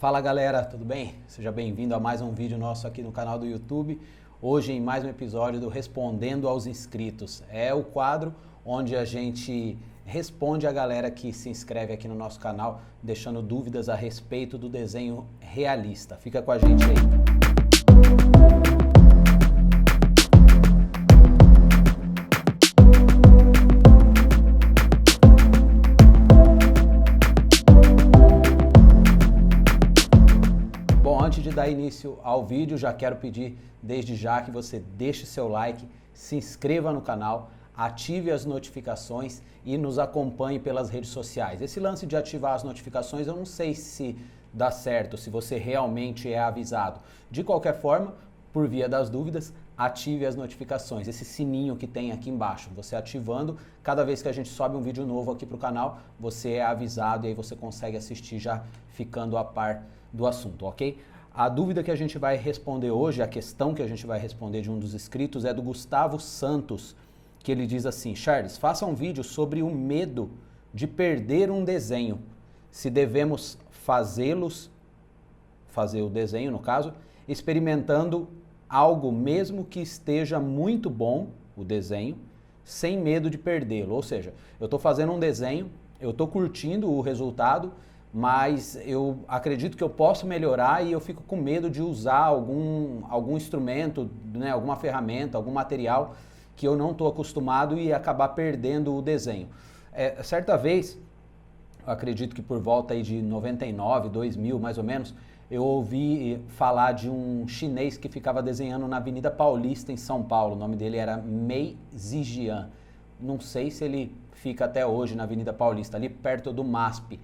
Fala galera, tudo bem? Seja bem-vindo a mais um vídeo nosso aqui no canal do YouTube. Hoje em mais um episódio do Respondendo aos Inscritos. É o quadro onde a gente responde a galera que se inscreve aqui no nosso canal, deixando dúvidas a respeito do desenho realista. Fica com a gente aí. Antes de dar início ao vídeo, já quero pedir desde já que você deixe seu like, se inscreva no canal, ative as notificações e nos acompanhe pelas redes sociais. Esse lance de ativar as notificações, eu não sei se dá certo, se você realmente é avisado. De qualquer forma, por via das dúvidas, ative as notificações, esse sininho que tem aqui embaixo. Você ativando, cada vez que a gente sobe um vídeo novo aqui para o canal, você é avisado e aí você consegue assistir já ficando a par do assunto, ok? A dúvida que a gente vai responder hoje, a questão que a gente vai responder de um dos inscritos é do Gustavo Santos, que ele diz assim: Charles, faça um vídeo sobre o medo de perder um desenho, se devemos fazer o desenho no caso, experimentando algo mesmo que esteja muito bom, o desenho, sem medo de perdê-lo. Ou seja, eu estou fazendo um desenho, eu estou curtindo o resultado, mas eu acredito que eu posso melhorar e eu fico com medo de usar algum instrumento, né, alguma ferramenta, algum material que eu não estou acostumado e acabar perdendo o desenho. Certa vez, eu acredito que por volta aí de 99, 2000 mais ou menos, eu ouvi falar de um chinês que ficava desenhando na Avenida Paulista em São Paulo. O nome dele era Mei Zijian. Não sei se ele fica até hoje na Avenida Paulista, ali perto do MASP.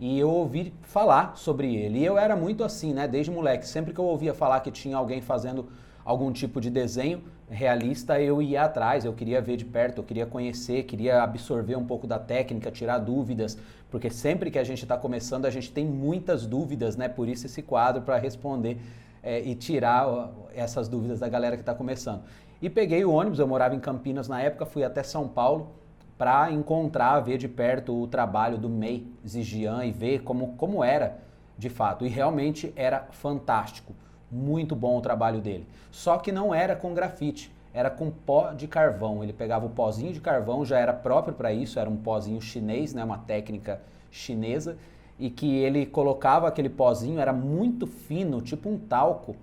E eu ouvi falar sobre ele, e eu era muito assim, né, desde moleque, sempre que eu ouvia falar que tinha alguém fazendo algum tipo de desenho realista, eu ia atrás, eu queria ver de perto, eu queria conhecer, queria absorver um pouco da técnica, tirar dúvidas, porque sempre que a gente está começando, a gente tem muitas dúvidas, né, por isso esse quadro para responder e tirar essas dúvidas da galera que está começando. E peguei o ônibus, eu morava em Campinas na época, fui até São Paulo, para encontrar, ver de perto o trabalho do Mei Zijian e ver como era de fato. E realmente era fantástico, muito bom o trabalho dele. Só que não era com grafite, era com pó de carvão. Ele pegava o pozinho de carvão, já era próprio para isso, era um pozinho chinês, né, uma técnica chinesa, e que ele colocava aquele pozinho, era muito fino, tipo um talco.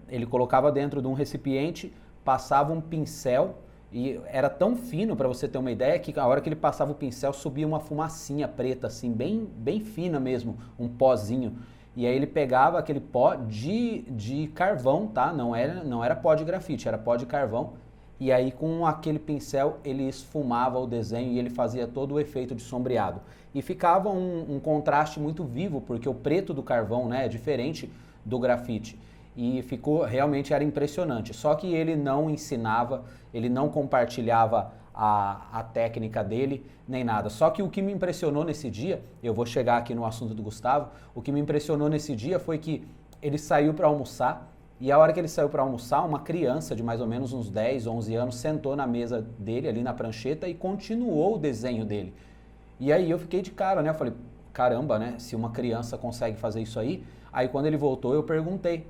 Ele colocava dentro de um recipiente, passava um pincel, e era tão fino, para você ter uma ideia, que a hora que ele passava o pincel subia uma fumacinha preta, assim, bem fina mesmo, um pozinho. E aí ele pegava aquele pó de carvão, tá? Não era pó de grafite, era pó de carvão. E aí com aquele pincel ele esfumava o desenho e ele fazia todo o efeito de sombreado. E ficava um contraste muito vivo, porque o preto do carvão, né, é diferente do grafite. E realmente era impressionante. Só que ele não ensinava, ele não compartilhava a técnica dele, nem nada. Só que o que me impressionou nesse dia, eu vou chegar aqui no assunto do Gustavo, o que me impressionou nesse dia foi que ele saiu para almoçar, e a hora que ele saiu para almoçar, uma criança de mais ou menos uns 10, 11 anos sentou na mesa dele, ali na prancheta, e continuou o desenho dele. E aí eu fiquei de cara, né? Eu falei, caramba, né? Se uma criança consegue fazer isso aí. Aí quando ele voltou, eu perguntei,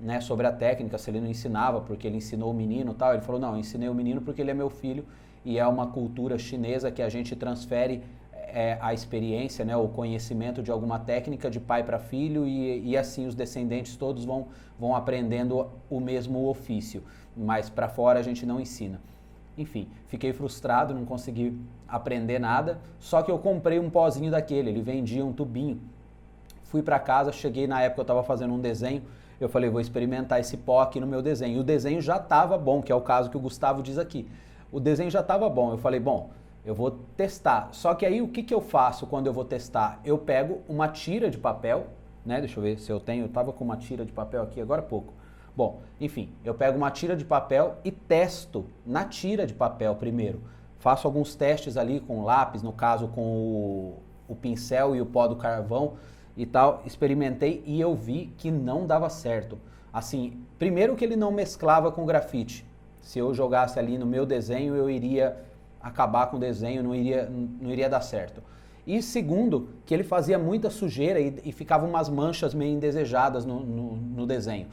né, sobre a técnica, se ele não ensinava porque ele ensinou o menino e tal. Ele falou, não, eu ensinei o menino porque ele é meu filho e é uma cultura chinesa que a gente transfere a experiência, né, o conhecimento de alguma técnica de pai para filho e assim os descendentes todos vão aprendendo o mesmo ofício, mas para fora a gente não ensina. Enfim, fiquei frustrado, não consegui aprender nada, só que eu comprei um pozinho daquele, ele vendia um tubinho. Fui para casa, cheguei, na época eu estava fazendo um desenho, eu falei, vou experimentar esse pó aqui no meu desenho. E o desenho já estava bom, que é o caso que o Gustavo diz aqui. O desenho já estava bom. Eu falei, bom, eu vou testar. Só que aí o que eu faço quando eu vou testar? Eu pego uma tira de papel, né? Deixa eu ver se eu tenho. Eu estava com uma tira de papel aqui agora há pouco. Bom, enfim, eu pego uma tira de papel e testo na tira de papel primeiro. Faço alguns testes ali com lápis, no caso com o pincel e o pó do carvão, e tal, experimentei e eu vi que não dava certo. Assim, primeiro que ele não mesclava com grafite. Se eu jogasse ali no meu desenho, eu iria acabar com o desenho, não iria dar certo. E segundo, que ele fazia muita sujeira e ficavam umas manchas meio indesejadas no desenho.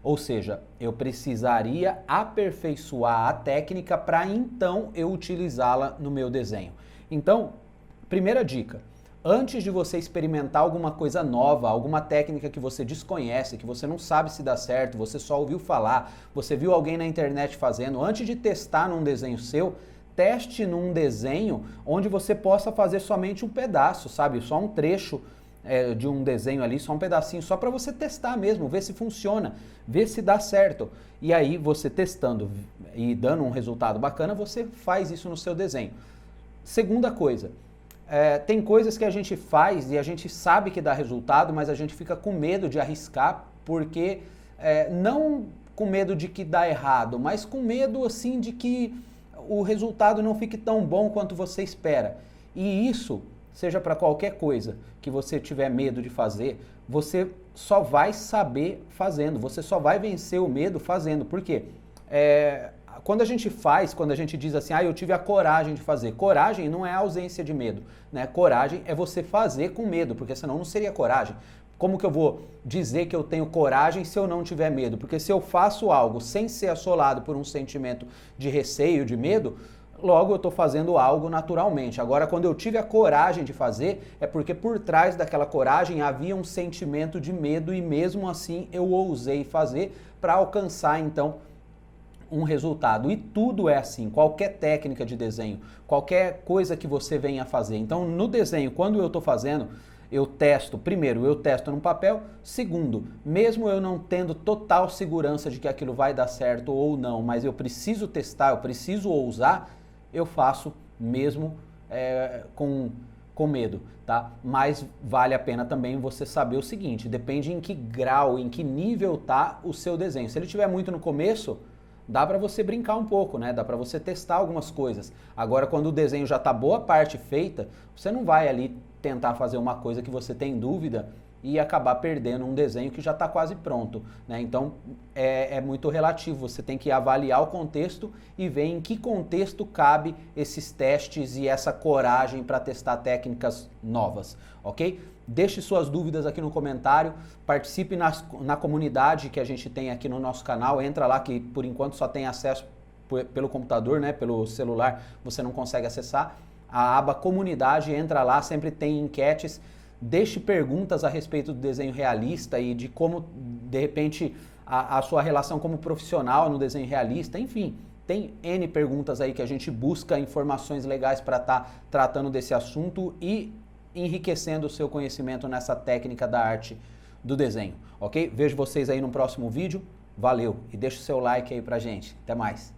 Ou seja, eu precisaria aperfeiçoar a técnica para então eu utilizá-la no meu desenho. Então, primeira dica, antes de você experimentar alguma coisa nova, alguma técnica que você desconhece, que você não sabe se dá certo, você só ouviu falar, você viu alguém na internet fazendo, antes de testar num desenho seu, teste num desenho onde você possa fazer somente um pedaço, sabe? Só um trecho de um desenho ali, só um pedacinho, só para você testar mesmo, ver se funciona, ver se dá certo. E aí você testando e dando um resultado bacana, você faz isso no seu desenho. Segunda coisa, tem coisas que a gente faz e a gente sabe que dá resultado, mas a gente fica com medo de arriscar, porque não com medo de que dá errado, mas com medo assim de que o resultado não fique tão bom quanto você espera. E isso, seja para qualquer coisa que você tiver medo de fazer, você só vai saber fazendo, você só vai vencer o medo fazendo. Por quê? Quando a gente faz, quando a gente diz assim, eu tive a coragem de fazer. Coragem não é a ausência de medo, né? Coragem é você fazer com medo, porque senão não seria coragem. Como que eu vou dizer que eu tenho coragem se eu não tiver medo? Porque se eu faço algo sem ser assolado por um sentimento de receio, de medo, logo eu estou fazendo algo naturalmente. Agora, quando eu tive a coragem de fazer, é porque por trás daquela coragem havia um sentimento de medo e mesmo assim eu ousei fazer para alcançar então um resultado. E tudo é assim, qualquer técnica de desenho, qualquer coisa que você venha fazer. Então, no desenho, quando eu estou fazendo, eu testo, primeiro, eu testo no papel, segundo, mesmo eu não tendo total segurança de que aquilo vai dar certo ou não, mas eu preciso testar, eu preciso ousar, eu faço mesmo com medo, tá? Mas vale a pena também você saber o seguinte, depende em que grau, em que nível tá o seu desenho. Se ele estiver muito no começo, dá para você brincar um pouco, né? Dá para você testar algumas coisas. Agora, quando o desenho já tá boa parte feita, você não vai ali tentar fazer uma coisa que você tem dúvida e acabar perdendo um desenho que já está quase pronto, né? Então é muito relativo, você tem que avaliar o contexto e ver em que contexto cabe esses testes e essa coragem para testar técnicas novas, ok? Deixe suas dúvidas aqui no comentário, participe na comunidade que a gente tem aqui no nosso canal, entra lá que por enquanto só tem acesso pelo computador, né? Pelo celular você não consegue acessar. A aba comunidade, entra lá, sempre tem enquetes, deixe perguntas a respeito do desenho realista e de como, de repente, a sua relação como profissional no desenho realista, enfim, tem N perguntas aí que a gente busca informações legais para estar tratando desse assunto e enriquecendo o seu conhecimento nessa técnica da arte do desenho, ok? Vejo vocês aí no próximo vídeo, valeu e deixa o seu like aí pra gente, até mais!